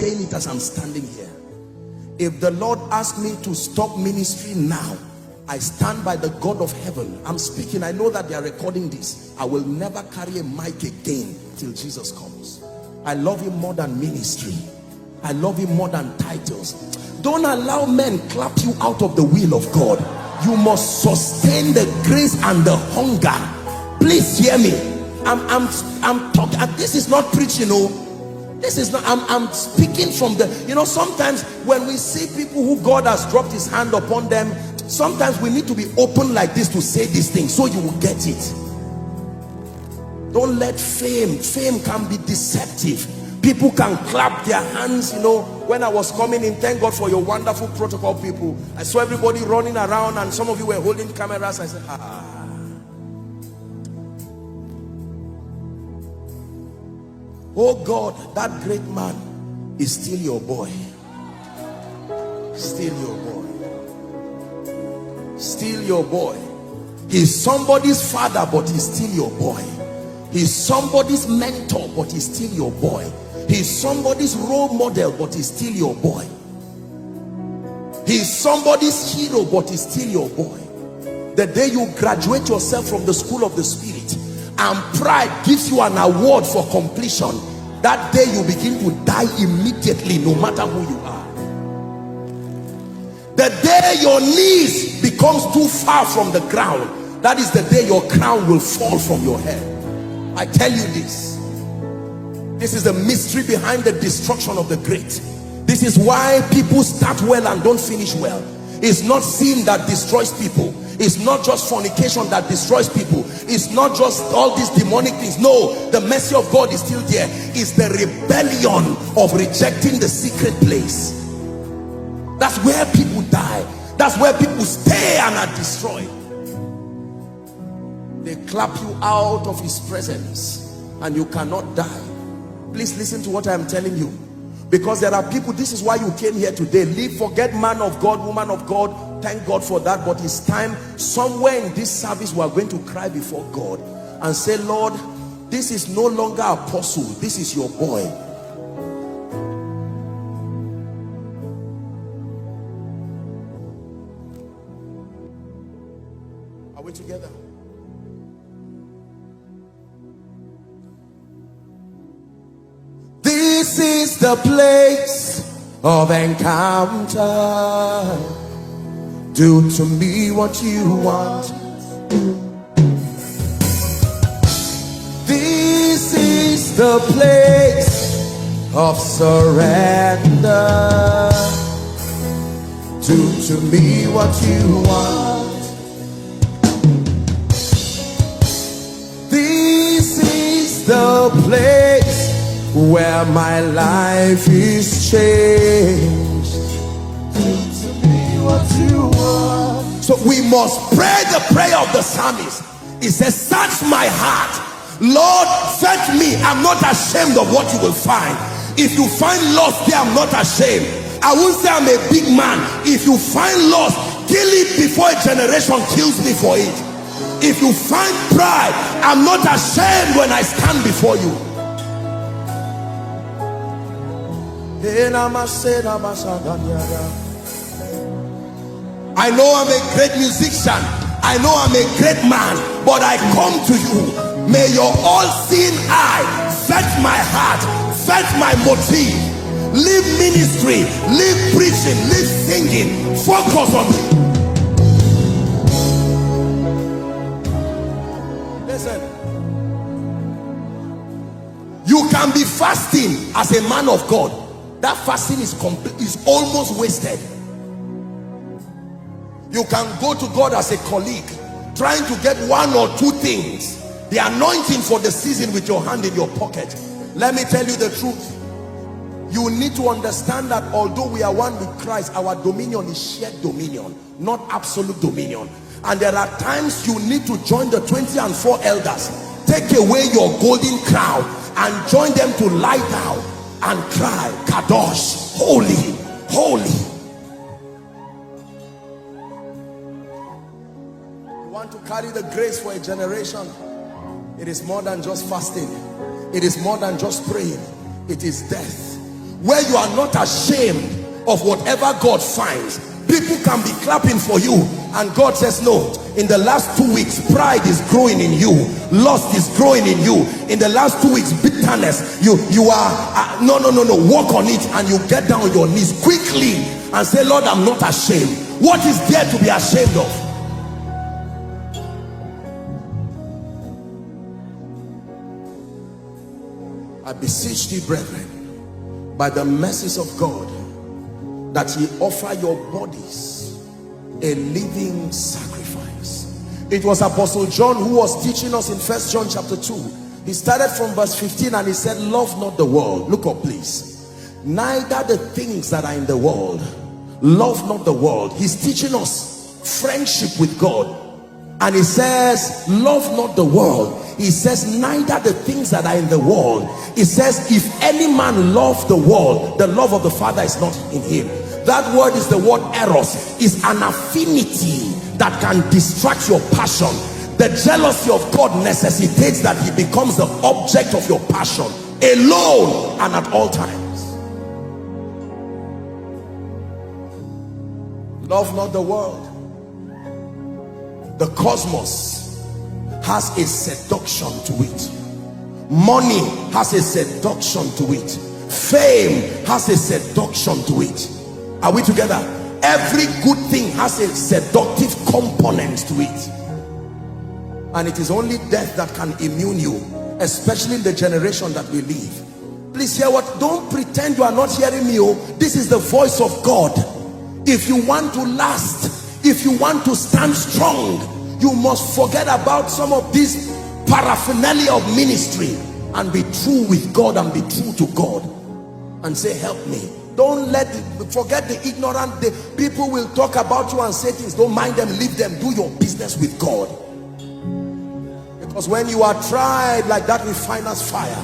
saying it as I'm standing here. If the Lord asked me to stop ministry now, I stand by the God of heaven. I'm speaking. I know that they are recording this. I will never carry a mic again till Jesus comes. I love him more than ministry. I love him more than titles. Don't allow men clap you out of the will of God. You must sustain the grace and the hunger. Please hear me. I'm talking. This is not preaching, this is not. I'm speaking from the, sometimes when we see people who God has dropped his hand upon them, sometimes we need to be open like this to say these things so you will get it. Don't let fame can be deceptive. People can clap their hands. When I was coming in, thank God for your wonderful protocol people. I saw everybody running around and some of you were holding cameras. I said, oh God, that great man is still your boy. Still your boy. Still your boy. He's somebody's father, but he's still your boy. He's somebody's mentor, but he's still your boy. He's somebody's role model, but he's still your boy. He's somebody's hero, but he's still your boy. The day you graduate yourself from the school of the spirit and pride gives you an award for completion, that day you begin to die immediately, no matter who you are. The day your knees becomes too far from the ground, that is the day your crown will fall from your head. I tell you this. This is the mystery behind the destruction of the great. This is why people start well and don't finish well. It's not sin that destroys people. It's not just fornication that destroys people. It's not just all these demonic things. No, the mercy of God is still there. It's the rebellion of rejecting the secret place. That's where people die. That's where people stay and are destroyed. They clap you out of his presence and you cannot die. Please listen to what I am telling you, because there are people, this is why you came here today. Forget man of God, woman of God, thank God for that, but it's time somewhere in this service we are going to cry before God and say, Lord, this is no longer apostle, this is your boy. Are we together? This is the place of encounter. Do to me what you want. This is the place of surrender. Do to me what you want. This is the place where my life is changed. Do to me what you want. So we must pray the prayer of the psalmist. It says, search my heart, Lord, search me. I'm not ashamed of what you will find. If you find loss there, I'm not ashamed. I won't say I'm a big man. If you find loss, kill it before a generation kills me for it. If you find pride, I'm not ashamed when I stand before you. I know I'm a great musician, I know I'm a great man, but I come to you. May your all-seeing eye search my heart, search my motive. Leave ministry, leave preaching, leave singing, focus on me. Listen, you can be fasting as a man of God. That fasting is almost wasted. You can go to God as a colleague, trying to get one or two things, the anointing for the season with your hand in your pocket. Let me tell you the truth. You need to understand that although we are one with Christ, our dominion is shared dominion, not absolute dominion. And there are times you need to join the 24 elders, take away your golden crown and join them to lie down and cry, Kadosh, holy, holy. You want to carry the grace for a generation. It is more than just fasting. It is more than just praying. It is death. where you are not ashamed of whatever God finds. People can be clapping for you and God says, no, in the last 2 weeks pride is growing in you, lust is growing in you. In the last 2 weeks, bitterness, you are no, work on it. And you get down on your knees quickly and say, Lord, I'm not ashamed. What is there to be ashamed of? I beseech thee, brethren, by the mercies of God, that ye offer your bodies a living sacrifice. It was Apostle John who was teaching us in 1 John chapter 2. He started from verse 15 and he said, love not the world. Look up please. Neither the things that are in the world. Love not the world. He's teaching us friendship with God. And he says, love not the world. He says, neither the things that are in the world. He says, if any man love the world, the love of the Father is not in him. That word is the word eros. Is an affinity that can distract your passion. The jealousy of God necessitates that he becomes the object of your passion, alone and at all times. Love not the world. The cosmos has a seduction to it. Money has a seduction to it. Fame has a seduction to it. Are we together? Every good thing has a seductive component to it. And it is only death that can immune you, especially in the generation that we live. Please hear what, don't pretend you are not hearing me. Oh, this is the voice of God. If you want to last, if you want to stand strong, you must forget about some of this paraphernalia of ministry and be true with God and be true to God and say, help me. Don't forget the ignorant. The people will talk about you and say things. Don't mind them, leave them. Do your business with God. Because when you are tried like that refiner's fire,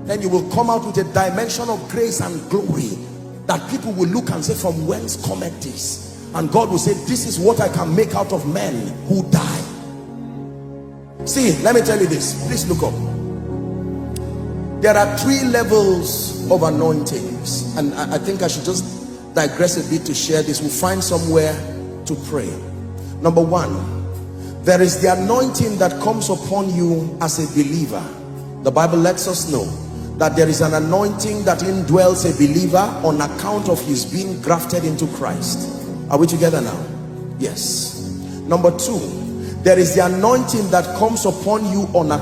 then you will come out with a dimension of grace and glory that people will look and say, from whence cometh this? And God will say, this is what I can make out of men who die. See, let me tell you this. Please look up. There are 3 levels of anointings, and I think I should just digress a bit to share this. We'll find somewhere to pray. Number 1, there is the anointing that comes upon you as a believer. The Bible lets us know that there is an anointing that indwells a believer on account of his being grafted into Christ. Are we together now? Yes. Number 2, there is the anointing that comes upon you on account